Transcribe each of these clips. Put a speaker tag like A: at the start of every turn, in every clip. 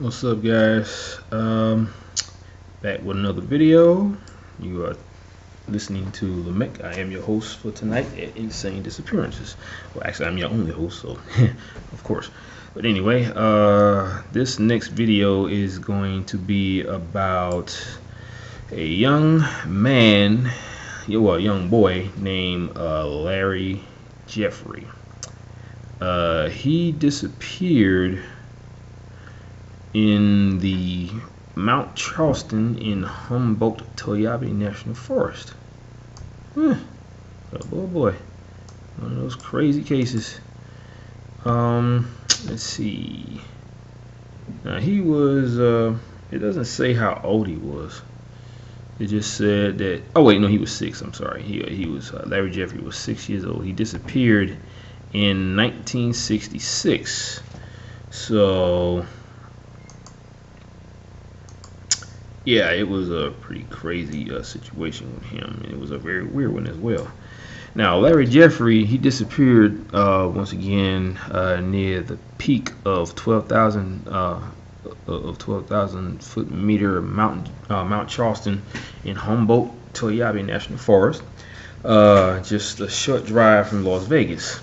A: What's up, guys? Back with another video. You are listening to Lamech. I am your host for tonight at Insane Disappearances. Well, actually, I'm your only host, so of course. But anyway, this next video is going to be about a young man, well, a young boy named Larry Jeffrey. He disappeared in the Mount Charleston in Humboldt-Toyabe National Forest. Oh boy, one of those crazy cases. Let's see. Now he was. It doesn't say how old he was. It just said that. Oh wait, no, he was 6. I'm sorry. He was Larry Jeffrey was 6 years old. He disappeared in 1966. So. Yeah, it was a pretty crazy situation with him, and it was a very weird one as well. Now, Larry Jeffrey, he disappeared once again near the peak of 12,000 foot meter Mount Charleston in Humboldt-Toyabe National Forest, just a short drive from Las Vegas.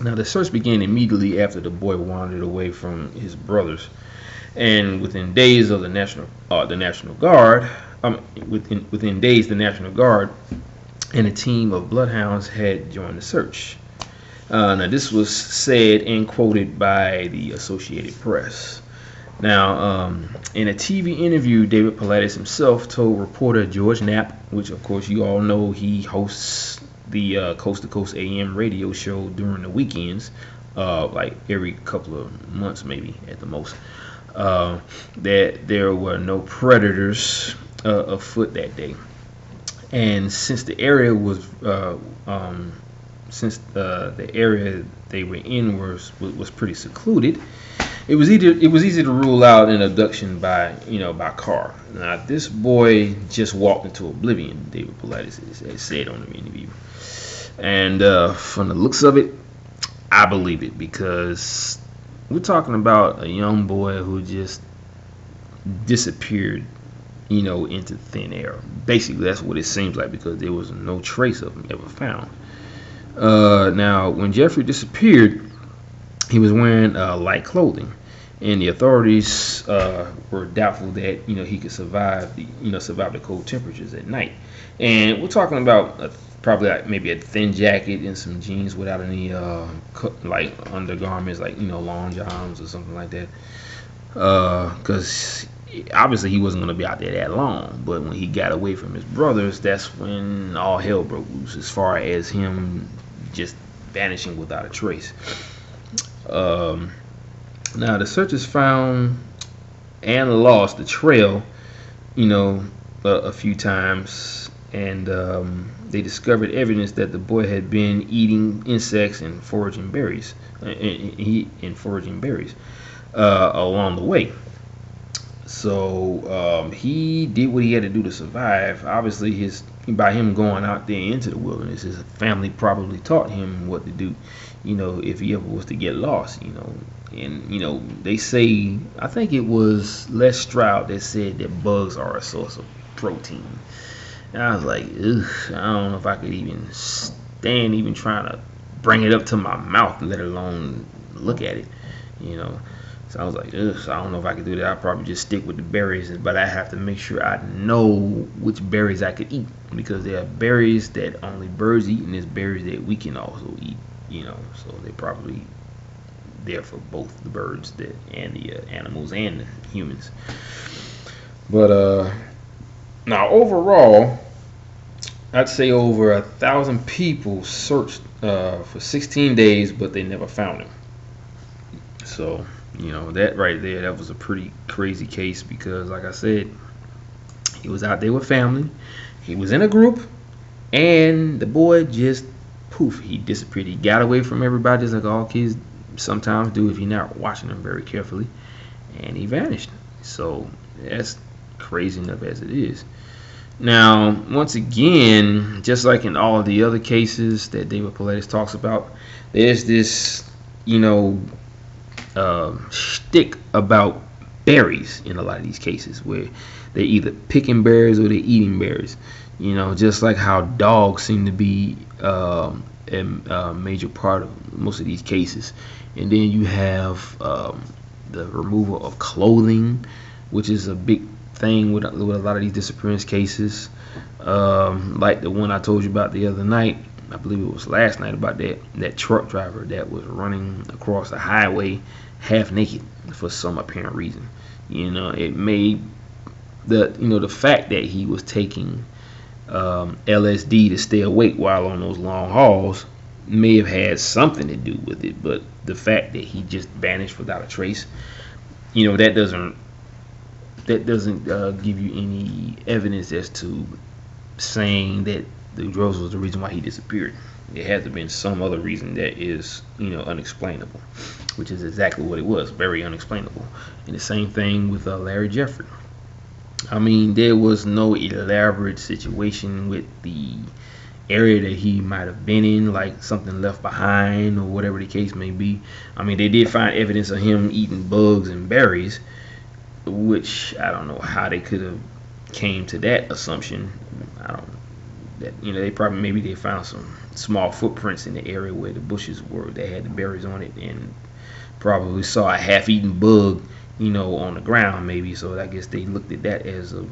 A: Now, the search began immediately after the boy wandered away from his brothers. And within days of the National Guard, within days the National Guard and a team of bloodhounds had joined the search. Now this was said and quoted by the Associated Press. Now, in a TV interview, David Paulides himself told reporter George Knapp, which of course you all know he hosts the Coast to Coast AM radio show during the weekends, like every couple of months maybe at the most. That there were no predators afoot that day, and since the area was the area they were in was pretty secluded, it was easy to rule out an abduction by car. Now this boy just walked into oblivion, David Paulides said on the interview, and from the looks of it, I believe it, because we're talking about a young boy who just disappeared, into thin air. Basically, that's what it seems like, because there was no trace of him ever found. Now, when Jeffrey disappeared, he was wearing light clothing, and the authorities were doubtful that he could survive the cold temperatures at night. And we're talking about probably maybe a thin jacket and some jeans without any like undergarments, like long johns or something like that, because obviously he wasn't going to be out there that long. But when he got away from his brothers, that's when all hell broke loose, as far as him just vanishing without a trace. Now the searchers found and lost the trail a few times, and they discovered evidence that the boy had been eating insects and foraging berries, along the way. So he did what he had to do to survive. Obviously, by him going out there into the wilderness, his family probably taught him what to do, if he ever was to get lost, And they say, I think it was Les Stroud that said that bugs are a source of protein. And I was like, ugh, I don't know if I could even stand even trying to bring it up to my mouth, let alone look at it, So I was like, ugh, I don't know if I could do that. I'd probably just stick with the berries, but I have to make sure I know which berries I could eat, because there are berries that only birds eat, and there's berries that we can also eat, So they're probably there for both the birds and the animals and the humans. But now overall, I'd say over 1,000 people searched for 16 days, but they never found him. So that right there, that was a pretty crazy case, because like I said, he was out there with family, he was in a group, and the boy just poof, he disappeared. He got away from everybody, just like all kids sometimes do if you're not watching them very carefully, and he vanished. So that's crazy enough as it is. Now, once again, just like in all of the other cases that David Paulides talks about, there's this, shtick about berries in a lot of these cases, where they're either picking berries or they're eating berries. You know, just like how dogs seem to be a major part of most of these cases. And then you have the removal of clothing, which is a big thing with a lot of these disappearance cases, like the one I told you about the other night. I believe it was last night, about that truck driver that was running across the highway half naked for some apparent reason. You know, it made the fact that he was taking LSD to stay awake while on those long hauls may have had something to do with it, but the fact that he just vanished without a trace, that doesn't give you any evidence as to saying that the drugs was the reason why he disappeared. There has to have been some other reason that is, unexplainable, which is exactly what it was, very unexplainable. And the same thing with Larry Jeffrey. I mean, there was no elaborate situation with the area that he might have been in, like something left behind or whatever the case may be. I mean, they did find evidence of him eating bugs and berries, which I don't know how they could have came to that assumption. I don't. They probably, maybe they found some small footprints in the area where the bushes were that had the berries on it, and probably saw a half-eaten bug, on the ground maybe. So I guess they looked at that as a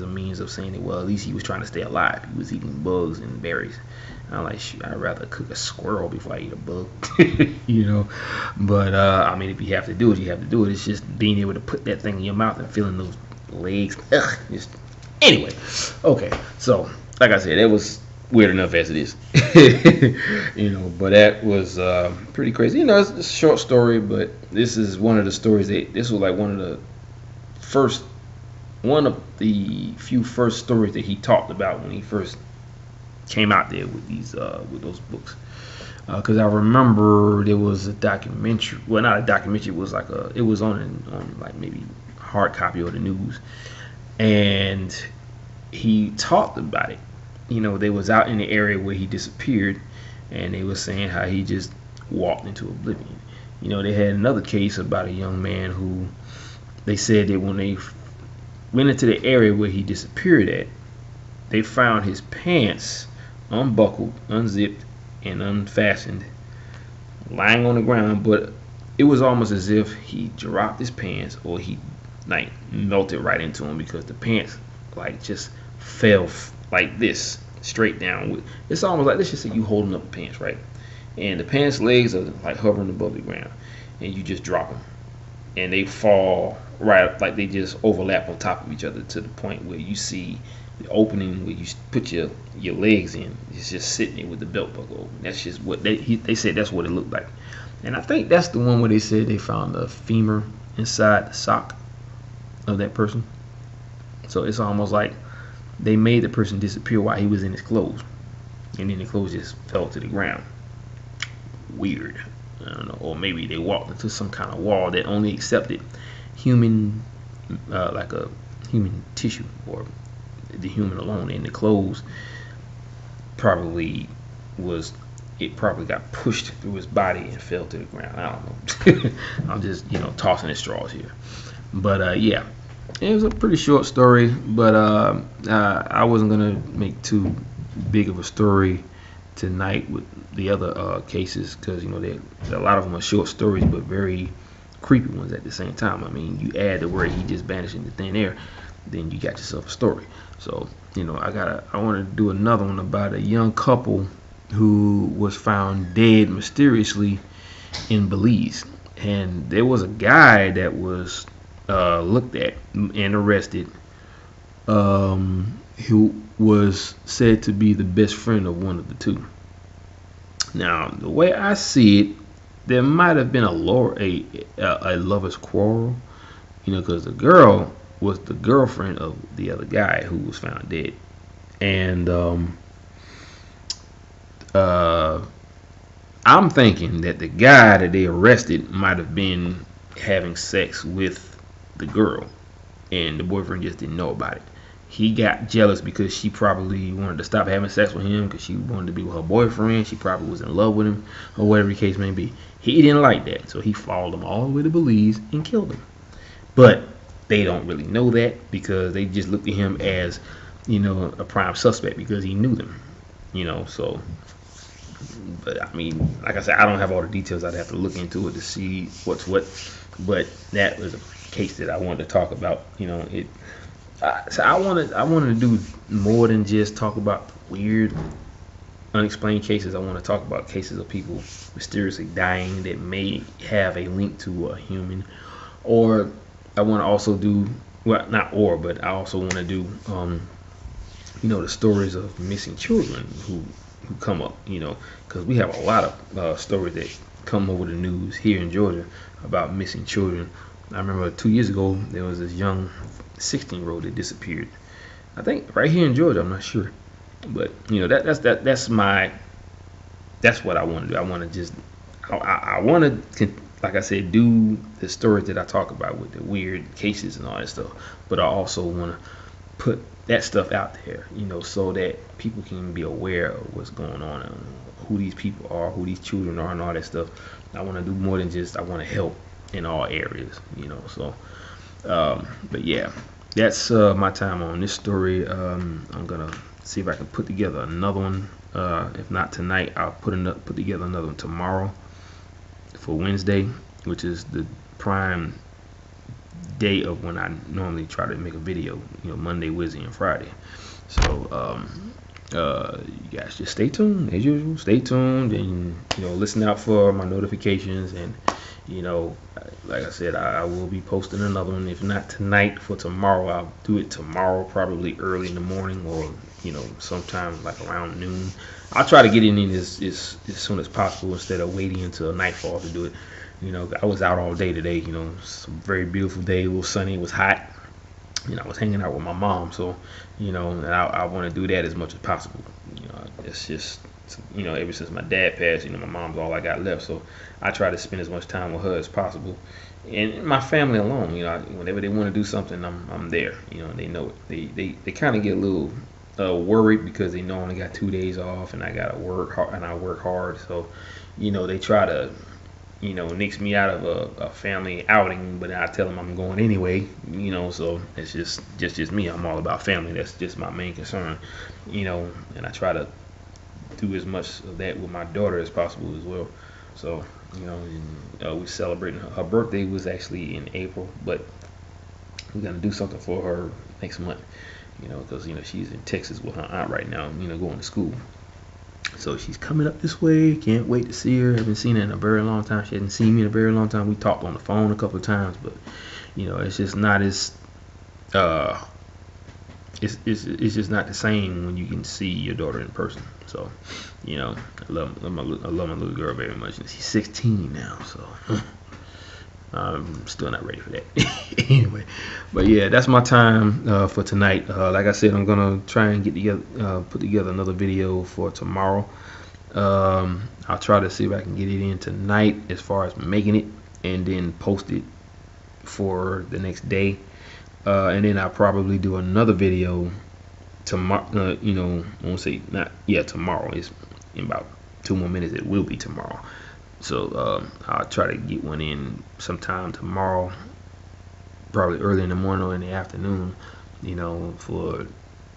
A: means of saying that, well, at least he was trying to stay alive. He was eating bugs and berries. I'm like, shoot, I'd rather cook a squirrel before I eat a bug, But I mean, if you have to do it, you have to do it. It's just being able to put that thing in your mouth and feeling those legs. Anyway, okay, so. Like I said, it was weird enough as it is, but that was pretty crazy. It's a short story, but this is one of the stories this was like one of the few first stories that he talked about when he first came out there with those books. Because I remember there was a documentary, well, not a documentary, it was on like maybe hard copy or the news, and he talked about it. They was out in the area where he disappeared, and they were saying how he just walked into oblivion. They had another case about a young man who they said that when they went into the area where he disappeared at, they found his pants unbuckled, unzipped, and unfastened, lying on the ground, but it was almost as if he dropped his pants or he like melted right into him, because the pants like just fell like this straight down. It's almost like, let's just say you holding up the pants, right, and the pants legs are like hovering above the ground, and you just drop them and they fall right, like they just overlap on top of each other to the point where you see the opening where you put your legs in. It's just sitting there with the belt buckle open. That's just what they said that's what it looked like. And I think that's the one where they said they found the femur inside the sock of that person. So it's almost like they made the person disappear while he was in his clothes, and then the clothes just fell to the ground. Weird. I don't know. Or maybe they walked into some kind of wall that only accepted human, like a human tissue, or the human alone, and the clothes probably got pushed through his body and fell to the ground. I don't know. I'm just tossing at straws here, but yeah, it was a pretty short story, but I wasn't gonna make too big of a story tonight with the other cases, because a lot of them are short stories but very creepy ones at the same time. I mean, you add the word he just vanished into thin air, then you got yourself a story. So I want to do another one about a young couple who was found dead mysteriously in Belize, and there was a guy that was looked at and arrested, who was said to be the best friend of one of the two. Now, the way I see it, there might have been a lover's quarrel, because the girl was the girlfriend of the other guy who was found dead, and I'm thinking that the guy that they arrested might have been having sex with the girl, and the boyfriend just didn't know about it. He got jealous because she probably wanted to stop having sex with him because she wanted to be with her boyfriend. She probably was in love with him, or whatever the case may be. He didn't like that, so he followed him all the way to Belize and killed him. But they don't really know that because they just looked at him as, you know, a prime suspect because he knew them, you know. So, but I mean, like I said, I don't have all the details. I'd have to look into it to see what's what. But that was a case that I wanted to talk about. You know, so I wanted to do more than just talk about weird, unexplained cases. I want to talk about cases of people mysteriously dying that may have a link to a human, or I want to also do, well, not or, but I also want to do, you know, the stories of missing children who come up, you know, because we have a lot of stories that come over the news here in Georgia about missing children. I remember 2 years ago there was this young 16-year-old that disappeared. I think right here in Georgia. I'm not sure, but you know, that's what I want to do. I want to just I want to, like I said, do the stories that I talk about with the weird cases and all that stuff. But I also want to put that stuff out there, you know, so that people can be aware of what's going on and who these people are, who these children are, and all that stuff. I want to do more than just, I want to help in all areas, you know. So, but yeah, that's my time on this story. I'm gonna see if I can put together another one. If not tonight, I'll put together another one tomorrow for Wednesday, which is the prime day of when I normally try to make a video, you know, Monday, Wednesday, and Friday. So you guys just stay tuned as usual. Stay tuned, and you know, listen out for my notifications. And you know, like I said, I will be posting another one. If not tonight, for tomorrow, I'll do it tomorrow, probably early in the morning, or you know, sometime like around noon. I'll try to get it in as soon as possible instead of waiting until nightfall to do it. You know, I was out all day today. You know, it's a very beautiful day. It was sunny. It was hot. You know, I was hanging out with my mom, so you know, and I want to do that as much as possible. You know, it's just, you know, ever since my dad passed, you know, my mom's all I got left, so I try to spend as much time with her as possible, and my family alone. You know, whenever they want to do something, I'm there. You know, they know it. They kind of get a little worried because they know I only got 2 days off, and I gotta work hard, and I work hard, so you know, they try to, you know, nix me out of a family outing, but I tell them I'm going anyway, you know. So it's just me. I'm all about family. That's just my main concern, you know, and I try to do as much of that with my daughter as possible as well. So, you know, and, we're celebrating her birthday was actually in April, but we're gonna do something for her next month, you know, because you know, she's in Texas with her aunt right now, you know, going to school. So she's coming up this way. Can't wait to see her. Haven't seen her in a very long time. She hasn't seen me in a very long time. We talked on the phone a couple of times, but you know, it's just not as it's just not the same when you can see your daughter in person. So, you know, I love my little girl very much, and she's 16 now. So I'm still not ready for that. Anyway, but yeah, that's my time for tonight. Like I said, I'm gonna try and get together, put together another video for tomorrow. I'll try to see if I can get it in tonight as far as making it, and then post it for the next day. And then I'll probably do another video tomorrow. You know, I won't say not yet. Tomorrow is in about 2 more minutes. It will be tomorrow. So I'll try to get one in sometime tomorrow, probably early in the morning or in the afternoon, you know, for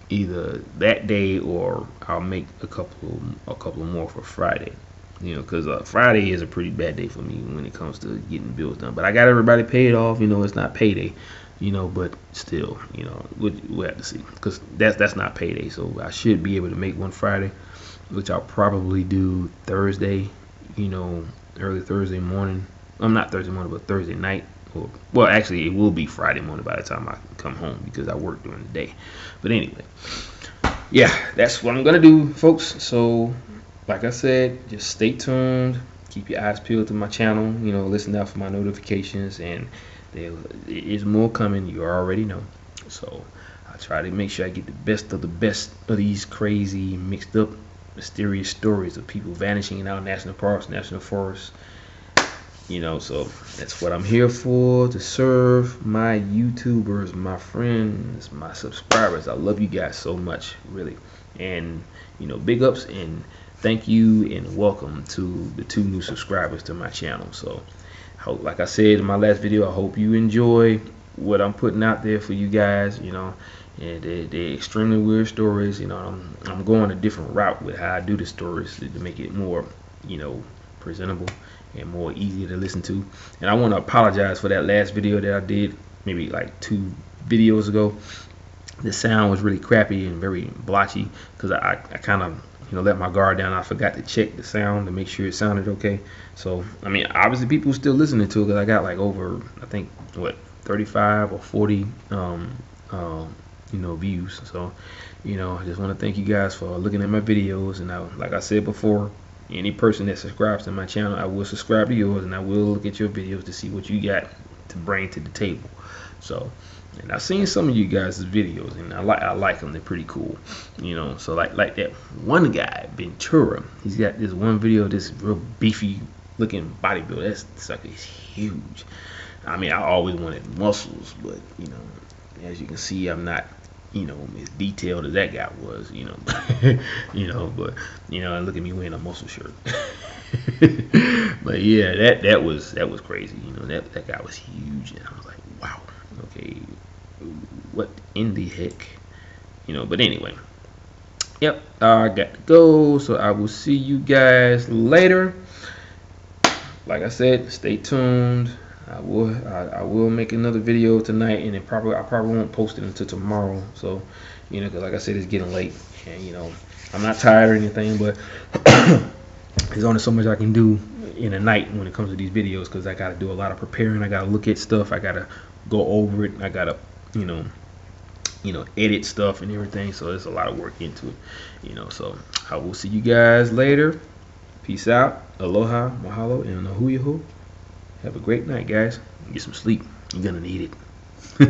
A: either that day, or I'll make a couple more for Friday, you know, because Friday is a pretty bad day for me when it comes to getting bills done. But I got everybody paid off, you know. It's not payday, you know, but still, you know, we'll have to see, because that's not payday. So I should be able to make one Friday, which I'll probably do Thursday, you know, early Thursday morning. I'm not Thursday morning, but Thursday night. Or, well, actually, it will be Friday morning by the time I come home, because I work during the day. But anyway, yeah, that's what I'm gonna do, folks. So, like I said, just stay tuned. Keep your eyes peeled to my channel. You know, listen out for my notifications, and there is more coming. You already know. So, I try to make sure I get the best of these crazy, mixed up, mysterious stories of people vanishing in our national parks, national forests. You know, so that's what I'm here for, to serve my YouTubers, my friends, my subscribers. I love you guys so much, really. And, you know, big ups and thank you and welcome to the 2 new subscribers to my channel. So, like I said in my last video, I hope you enjoy what I'm putting out there for you guys, you know. And they're extremely weird stories, you know. I'm going a different route with how I do the stories to make it more, you know, presentable and more easy to listen to. And I want to apologize for that last video that I did maybe like 2 videos ago. The sound was really crappy and very blotchy because I kind of, you know, let my guard down. I forgot to check the sound to make sure it sounded okay. So I mean, obviously people still listening to it because I got like over, I think, what, 35 or 40 you know, views. So, you know, I just want to thank you guys for looking at my videos. And like I said before, any person that subscribes to my channel, I will subscribe to yours, and I will look at your videos to see what you got to bring to the table. So, and I've seen some of you guys' videos, and I like them. They're pretty cool, you know. So like that one guy, Ventura, he's got this one video of this real beefy looking bodybuilder. That sucker is huge. I mean, I always wanted muscles, but you know, as you can see, I'm not, you know, as detailed as that guy was, you know. You know, but you know, and look at me wearing a muscle shirt. But yeah, that was crazy, you know. That guy was huge, and I was like, wow, okay, what in the heck, you know. But anyway, yep, I got to go, so I will see you guys later. Like I said, stay tuned. I will make another video tonight, and I probably won't post it until tomorrow. So, you know, because like I said, it's getting late, and you know, I'm not tired or anything, but there's only so much I can do in a night when it comes to these videos, because I got to do a lot of preparing. I got to look at stuff. I got to go over it. I got to, you know, edit stuff and everything. So there's a lot of work into it, you know. So I will see you guys later. Peace out. Aloha, mahalo, and ahui ho. Have a great night, guys. Get some sleep. You're gonna need it.